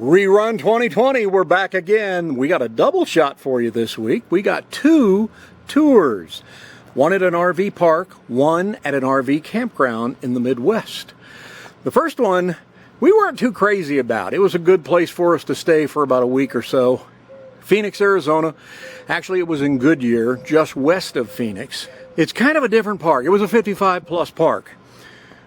ReRUN 2020, we're back again. We got a double shot for you this week. We got two tours. One at an RV park, one at an RV campground in the Midwest. The first one, we weren't too crazy about. It was a good place for us to stay for about a week or so. Phoenix, Arizona. Actually, it was in Goodyear, just west of Phoenix. It's kind of a different park. It was a 55-plus park.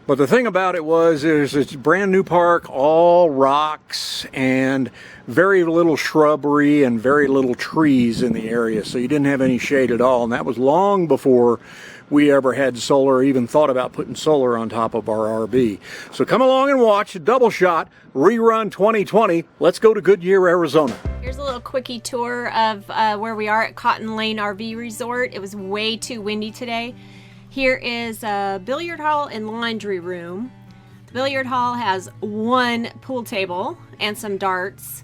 But the thing about it was, it's a brand new park, all rocks and very little shrubbery and very little trees in the area. So you didn't have any shade at all. And that was long before we ever had solar or even thought about putting solar on top of our RV. So come along and watch a double shot, ReRUN 2020. Let's go to Goodyear, Arizona. Here's a little quickie tour of where we are at Cotton Lane RV Resort. It was way too windy today. Here is a billiard hall and laundry room. The billiard hall has one pool table and some darts.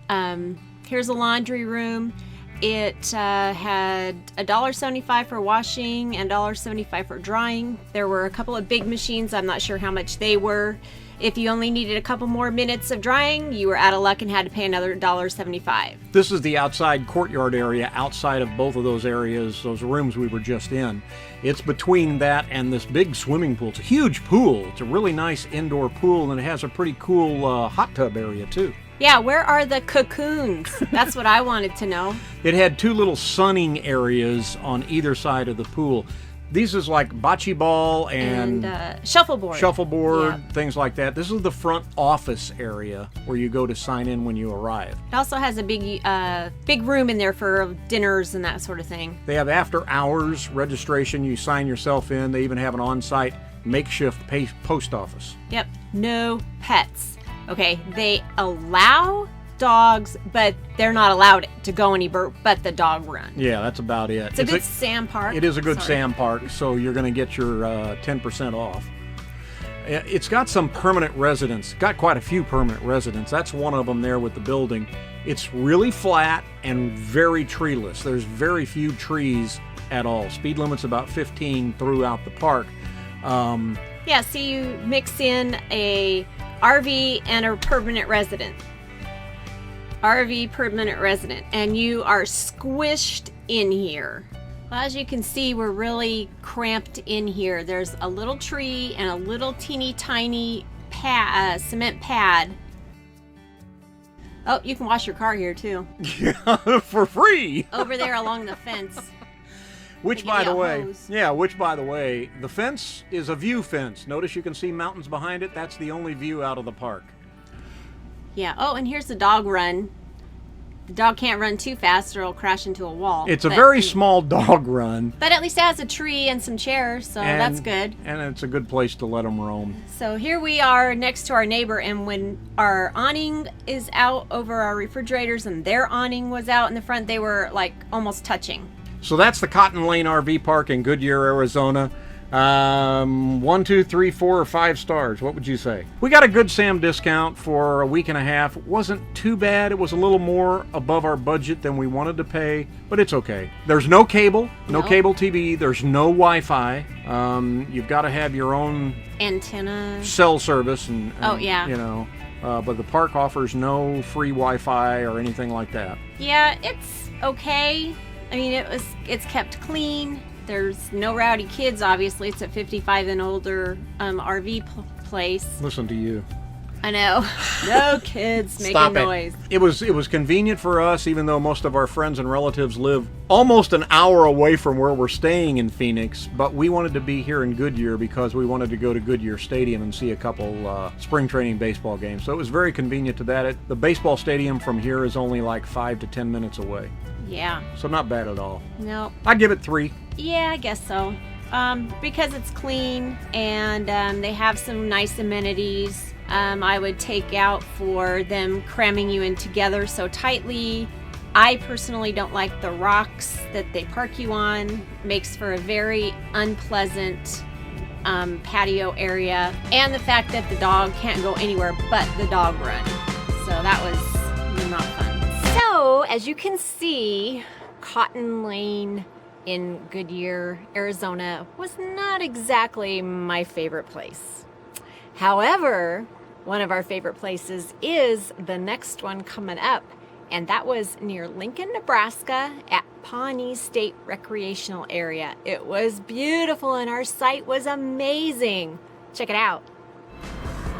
Here's a laundry room. It had $1.75 for washing and $1.75 for drying. There were a couple of big machines. I'm not sure how much they were. If you only needed a couple more minutes of drying, you were out of luck and had to pay another $1.75. This is the outside courtyard area outside of both of those areas, those rooms we were just in. It's between that and this big swimming pool. It's a huge pool. It's a really nice indoor pool, and it has a pretty cool hot tub area too. Yeah, where are the cocoons? That's what I wanted to know. It had two little sunning areas on either side of the pool. These is like bocce ball and shuffleboard. Shuffleboard, yeah. Things like that. This is the front office area where you go to sign in when you arrive. It also has a big room in there for dinners and that sort of thing. They have after hours registration. You sign yourself in. They even have an on-site makeshift post office. Yep. No pets. Okay, they allow dogs, but they're not allowed to go anywhere but the dog run. Yeah, that's about it. It's a good sand park. It is a good sand park, so you're going to get your 10% off. It's got some permanent residents. Got quite a few permanent residents. That's one of them there with the building. It's really flat and very treeless. There's very few trees at all. Speed limit's about 15 throughout the park. Yeah, so you mix in a RV and a permanent resident. RV permanent resident, and you are squished in here. Well, as you can see, we're really cramped in here. There's a little tree and a little teeny tiny cement pad. Oh, you can wash your car here too. Yeah, for free. Over there along the fence. Which by the way, the fence is a view fence. Notice you can see mountains behind it. That's the only view out of the park. Yeah. Oh, and here's the dog run. The dog can't run too fast or it'll crash into a wall. It's a very small dog run. But at least it has a tree and some chairs, so that's good. And it's a good place to let them roam. So here we are next to our neighbor, and when our awning is out over our refrigerators and their awning was out in the front, they were like almost touching. So that's the Cotton Lane RV Park in Goodyear, Arizona. 1, 2, 3, 4, or 5 stars. What would you say? We got a Good Sam discount for a week and a half. It wasn't too bad. It was a little more above our budget than we wanted to pay, but it's okay. There's no cable, no cable TV. There's no Wi-Fi. You've got to have your own antenna, cell service, and you know. But the park offers no free Wi-Fi or anything like that. Yeah, it's okay. I mean, it's kept clean. There's no rowdy kids, obviously. It's a 55 and older RV place. Listen to you. I know. No kids making noise. It was convenient for us, even though most of our friends and relatives live almost an hour away from where we're staying in Phoenix. But we wanted to be here in Goodyear because we wanted to go to Goodyear Stadium and see a couple spring training baseball games. So it was very convenient to that. The baseball stadium from here is only like 5 to 10 minutes away. Yeah. So not bad at all. No. I'd give it 3. Yeah, I guess so. Because it's clean and they have some nice amenities. I would take out for them cramming you in together so tightly. I personally don't like the rocks that they park you on. Makes for a very unpleasant patio area. And the fact that the dog can't go anywhere but the dog run. So that was not fun. So, as you can see, Cotton Lane in Goodyear, Arizona was not exactly my favorite place. However, One of our favorite places is the next one coming up, and that was near Lincoln, Nebraska at Pawnee State Recreational Area. It was beautiful and our site was amazing. Check it out.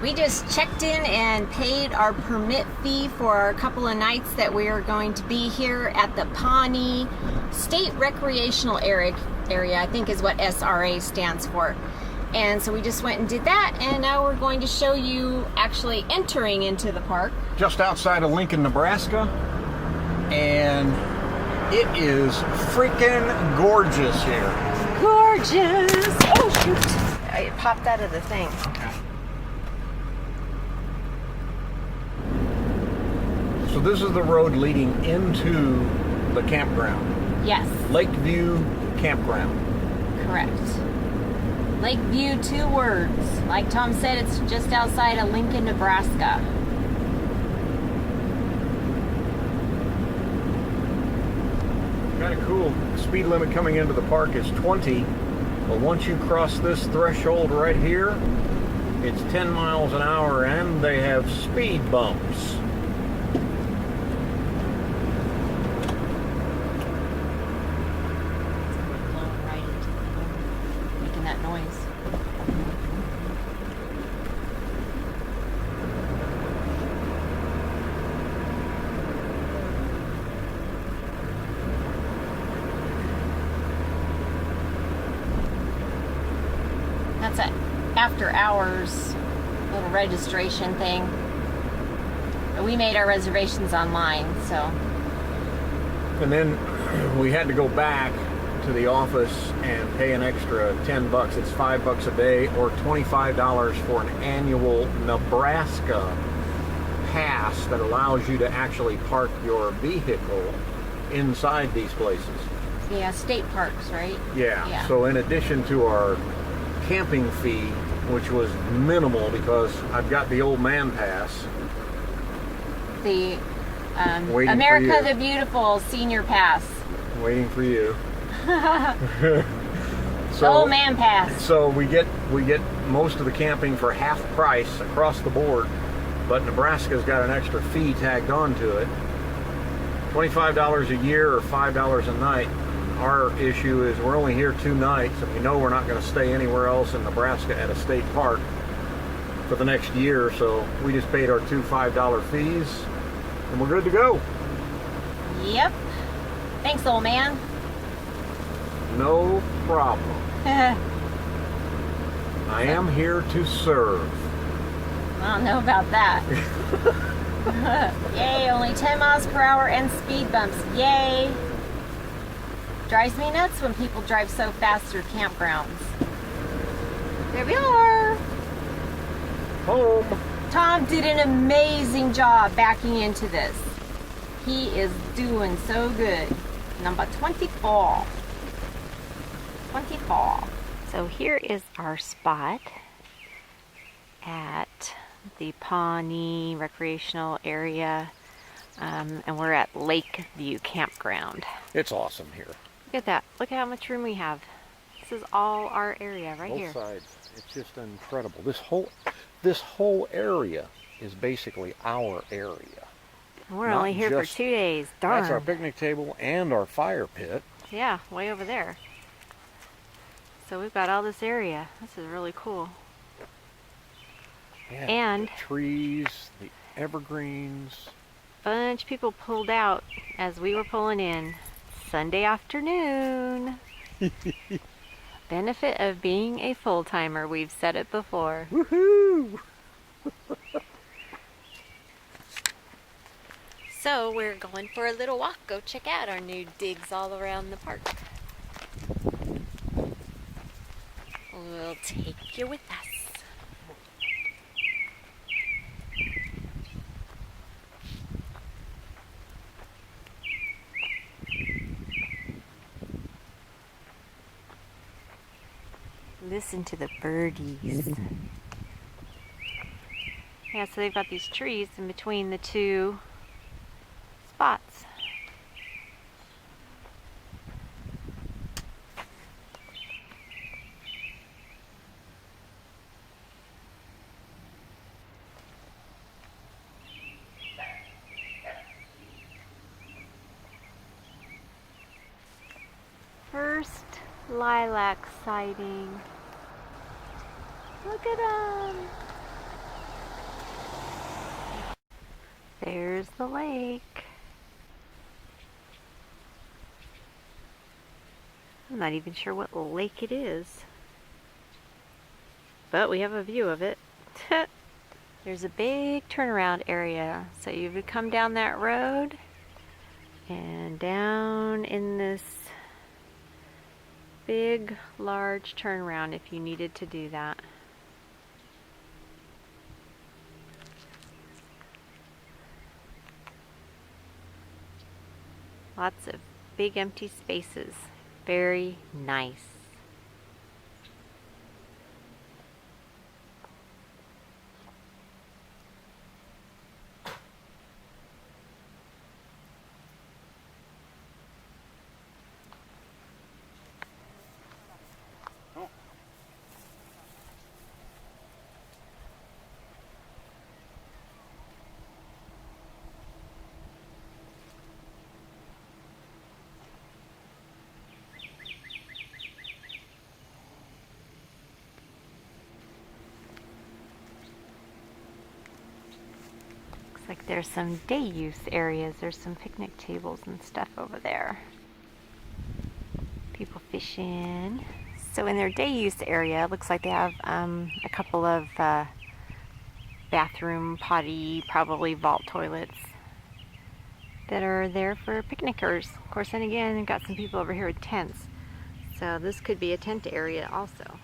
We just checked in and paid our permit fee for a couple of nights that we are going to be here at the Pawnee State Recreational Area, I think is what SRA stands for. And so we just went and did that, and now we're going to show you actually entering into the park. Just outside of Lincoln, Nebraska, and it is freaking gorgeous here. Gorgeous! Oh shoot! It popped out of the thing. Okay. So this is the road leading into the campground. Yes. Lakeview Campground. Correct. Lakeview, 2 words. Like Tom said, it's just outside of Lincoln, Nebraska. Kind of cool. The speed limit coming into the park is 20, but once you cross this threshold right here, it's 10 miles an hour, and they have speed bumps. That noise. That's an after hours little registration thing. But we made our reservations online, so. And then we had to go back to the office and pay an extra 10 bucks. It's $5 a day or $25 for an annual Nebraska pass that allows you to actually park your vehicle inside these places. Yeah, state parks, right? Yeah. So in addition to our camping fee, which was minimal because I've got the old man pass. The Waiting America for you. the Beautiful Senior Pass. Waiting for you. So, old man pass. So we get most of the camping for half price across the board, but Nebraska's got an extra fee tagged onto it. $25 a year or $5 a night. Our issue is we're only here 2 nights, and we know we're not going to stay anywhere else in Nebraska at a state park for the next year, so we just paid our 2 $5 fees, and we're good to go. Yep. Thanks, old man. No problem. I am here to serve. I don't know about that. Yay, only 10 miles per hour and speed bumps. Yay. Drives me nuts when people drive so fast through campgrounds. There we are. Home. Tom did an amazing job backing into this. He is doing so good. Number 24. 24. So here is our spot at the Pawnee Recreational Area, and we're at Lakeview Campground. It's awesome here. Look at that. Look at how much room we have. This is all our area right here. Both sides. It's just incredible. This whole area is basically our area. We're only here for 2 days. Darn. That's our picnic table and our fire pit. Yeah, way over there. So we've got all this area. This is really cool. Yeah, And the trees, the evergreens. bunch of people pulled out as we were pulling in Sunday afternoon. Benefit of being a full-timer, we've said it before. Woohoo! So we're going for a little walk. Go check out our new digs all around the park. We'll take you with us. Listen to the birdies. Yeah, so they've got these trees in between the 2 spots. first lilac sighting. Look at them. There's the lake. I'm not even sure what lake it is, but we have a view of it. There's a big turnaround area, so you would come down that road and down in this big, large turnaround if you needed to do that. Lots of big empty spaces. Very nice. Like there's some day use areas. There's some picnic tables and stuff over there. People fishing. So in their day use area, it looks like they have a couple of bathroom, potty, probably vault toilets that are there for picnickers. Of course, then again, they've got some people over here with tents. So this could be a tent area also.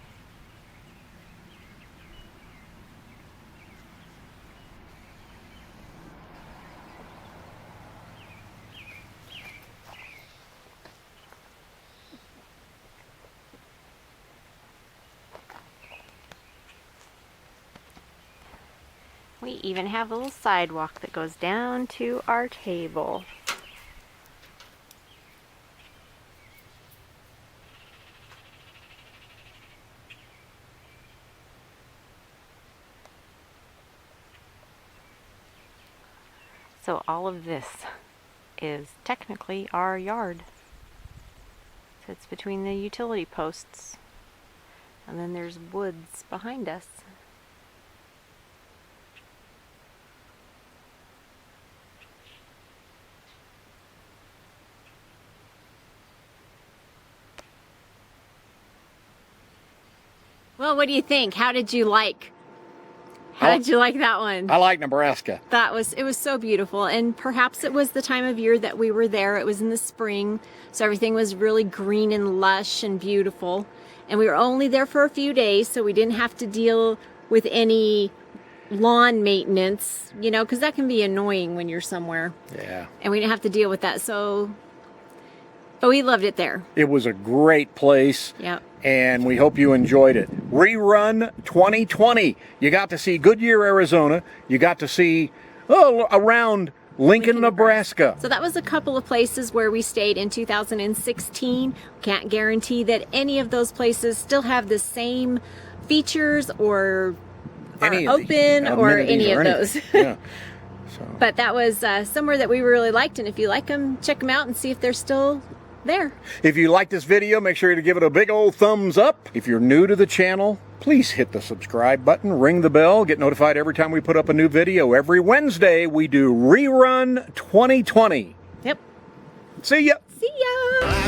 We even have a little sidewalk that goes down to our table. So all of this is technically our yard. So it's between the utility posts, and then there's woods behind us. Well, what do you think? How did you like that one? I like Nebraska. It was so beautiful, and perhaps it was the time of year that we were there. It was in the spring, so everything was really green and lush and beautiful. And we were only there for a few days, so we didn't have to deal with any lawn maintenance, you know, because that can be annoying when you're somewhere. Yeah. And we didn't have to deal with that, but we loved it there. It was a great place. Yep. And we hope you enjoyed it. ReRUN 2020. You got to see Goodyear, Arizona. You got to see around Lincoln, Nebraska. So that was a couple of places where we stayed in 2016. Can't guarantee that any of those places still have the same features or are open or any of those. Yeah. So. But that was somewhere that we really liked, and if you like them, check them out and see if they're still there. If you like this video, make sure to give it a big old thumbs up. If you're new to the channel, please hit the subscribe button, ring the bell, get notified every time we put up a new video. Every Wednesday, we do ReRUN 2020. Yep. See ya. See ya.